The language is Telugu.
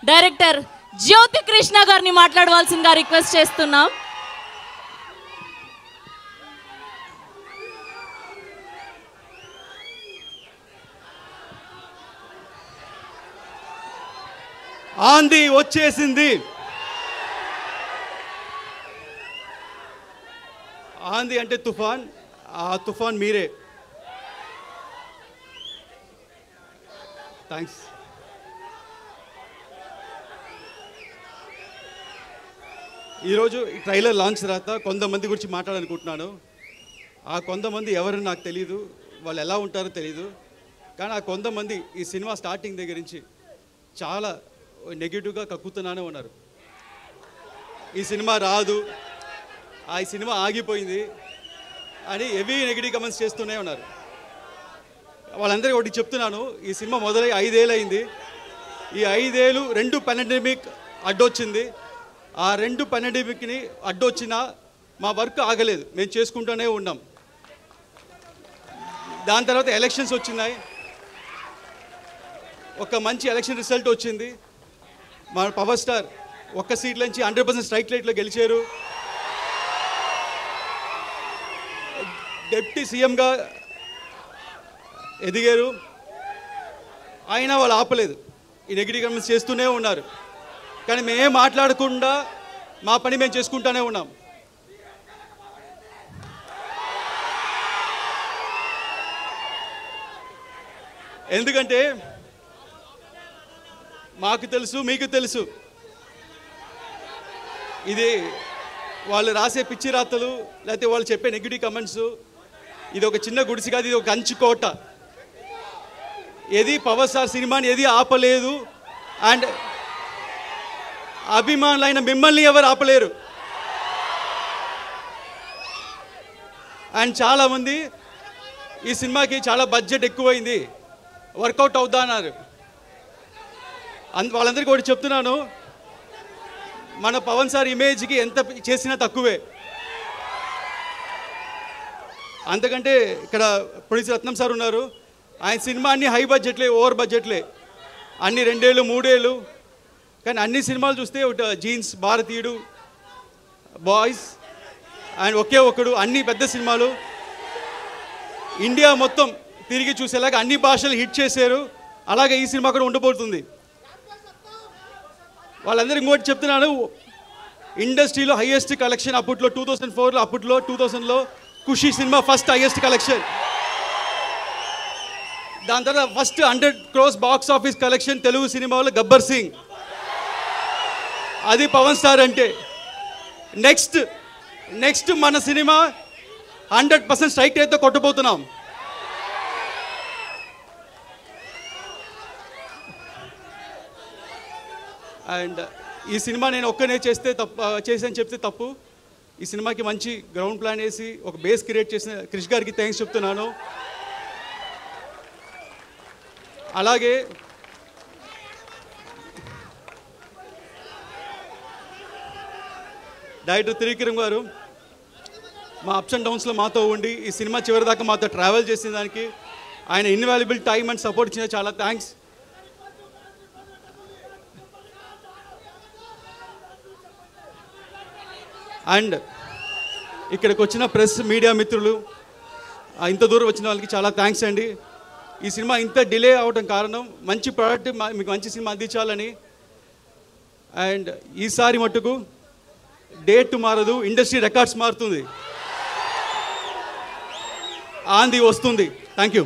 డైరెక్టర్ జ్యోతి కృష్ణ గారిని మాట్లాడవలసిందిగా రిక్వెస్ట్ చేస్తున్నాం. ఆంది వచ్చేసింది. ఆంది అంటే తుఫాన్, ఆ తుఫాన్ మీరే. థ్యాంక్స్. ఈరోజు ఈ ట్రైలర్ లాంచ్ తర్వాత కొంతమంది గురించి మాట్లాడాలనుకుంటున్నాను. ఆ కొంతమంది ఎవరని నాకు తెలీదు, వాళ్ళు ఎలా ఉంటారో తెలీదు. కానీ ఆ కొంతమంది ఈ సినిమా స్టార్టింగ్ దగ్గర నుంచి చాలా నెగిటివ్గా కక్కుతున్నానే ఉన్నారు. ఈ సినిమా రాదు, ఈ సినిమా ఆగిపోయింది అని హెవీ నెగిటివ్ కమెంట్స్ చేస్తూనే ఉన్నారు. వాళ్ళందరికీ ఒకటి చెప్తున్నాను, ఈ సినిమా మొదలై 5 ఏళ్ళు అయింది. ఈ 5 ఏళ్ళు 2 పాండమిక్ అడ్డొచ్చింది. ఆ 2 పాండమిక్ని అడ్డొచ్చినా మా వర్క్ ఆగలేదు, మేము చేసుకుంటూనే ఉన్నాం. దాని తర్వాత ఎలక్షన్స్ వచ్చినాయి, ఒక మంచి ఎలక్షన్ రిజల్ట్ వచ్చింది. మా పవర్ స్టార్ ఒక్క సీట్ నుంచి 100% స్ట్రైక్ రేట్లో గెలిచారు. డిప్యూటీ సీఎంగా ఎదిగారు. అయినా వాళ్ళు ఆపలేదు, ఈ నెగిటివ్ కమెంట్స్ చేస్తూనే ఉన్నారు. కానీ మేమేం మాట్లాడకుండా మా పని మేము చేసుకుంటూనే ఉన్నాం. ఎందుకంటే మాకు తెలుసు, మీకు తెలుసు, ఇది వాళ్ళు రాసే పిచ్చి రాతలు లేకపోతే వాళ్ళు చెప్పే నెగిటివ్ కమెంట్స్, ఇది ఒక చిన్న గుడిసి కాదు, ఇది ఒక కంచుకోట. ఏది పవర్ స్టార్ సినిమాని ఏది ఆపలేదు. అండ్ అభిమానులైన మిమ్మల్ని ఎవరు ఆపలేరు. అండ్ చాలామంది ఈ సినిమాకి చాలా బడ్జెట్ ఎక్కువైంది, వర్కౌట్ అవుతా అన్నారు. వాళ్ళందరికీ ఒకటి చెప్తున్నాను, మన పవన్ సార్ ఇమేజ్కి ఎంత చేసినా తక్కువే. అంతకంటే ఇక్కడ ప్రొడ్యూసర్ రత్నం సార్ ఉన్నారు, ఆయన సినిమా అన్ని హై బడ్జెట్లే, ఓవర్ బడ్జెట్లే, అన్ని 2 ఏళ్ళు 3 ఏళ్ళు. కానీ అన్ని సినిమాలు చూస్తే జీన్స్, భారతీయుడు, బాయ్స్ అండ్ ఒకే ఒకడు, అన్ని పెద్ద సినిమాలు ఇండియా మొత్తం తిరిగి చూసేలాగా అన్ని భాషలు హిట్ చేశారు. అలాగే ఈ సినిమా కూడా ఉండబోతుంది. వాళ్ళందరూ ఇంకోటి చెప్తున్నాను, ఇండస్ట్రీలో హైయెస్ట్ కలెక్షన్ అప్పట్లో 2004లో, అప్పట్లో 2000లో ఖుషి సినిమా ఫస్ట్ హైయెస్ట్ కలెక్షన్. దాని తర్వాత first 100 crores box office collection Telugu సినిమాలో గబ్బర్ సింగ్. అది పవన్ స్టార్ అంటే. నెక్స్ట్ మన సినిమా 100% స్ట్రైక్ రేట్తో కొట్టబోతున్నాం. అండ్ ఈ సినిమా నేను ఒక్కనే చేసాను చెప్తే తప్పు. ఈ సినిమాకి మంచి గ్రౌండ్ ప్లాన్ వేసి ఒక బేస్ క్రియేట్ చేసిన క్రిష్ గారికి థ్యాంక్స్ చెప్తున్నాను. అలాగే డైరెక్టర్ త్రివిక్రమ్ గారు మా అప్స్ అండ్ డౌన్స్లో మాతో ఉండి ఈ సినిమా చివరిదాకా మాతో ట్రావెల్ చేసిన దానికి ఆయన ఇన్వాల్యుబుల్ టైం అండ్ సపోర్ట్ ఇచ్చిన చాలా థ్యాంక్స్. అండ్ ఇక్కడికి వచ్చిన ప్రెస్ మీడియా మిత్రులు, ఇంత దూరం వచ్చిన వాళ్ళకి చాలా థ్యాంక్స్ అండి. ఈ సినిమా ఇంత డిలే అవడం కారణం మంచి ప్రోడక్ట్, మీకు మంచి సినిమా అందించాలని. అండ్ ఈసారి మట్టుకు డేట్ మారదు, ఇండస్ట్రీ రికార్డ్స్ మారుతుంది, ఆంది వస్తుంది. Thank you.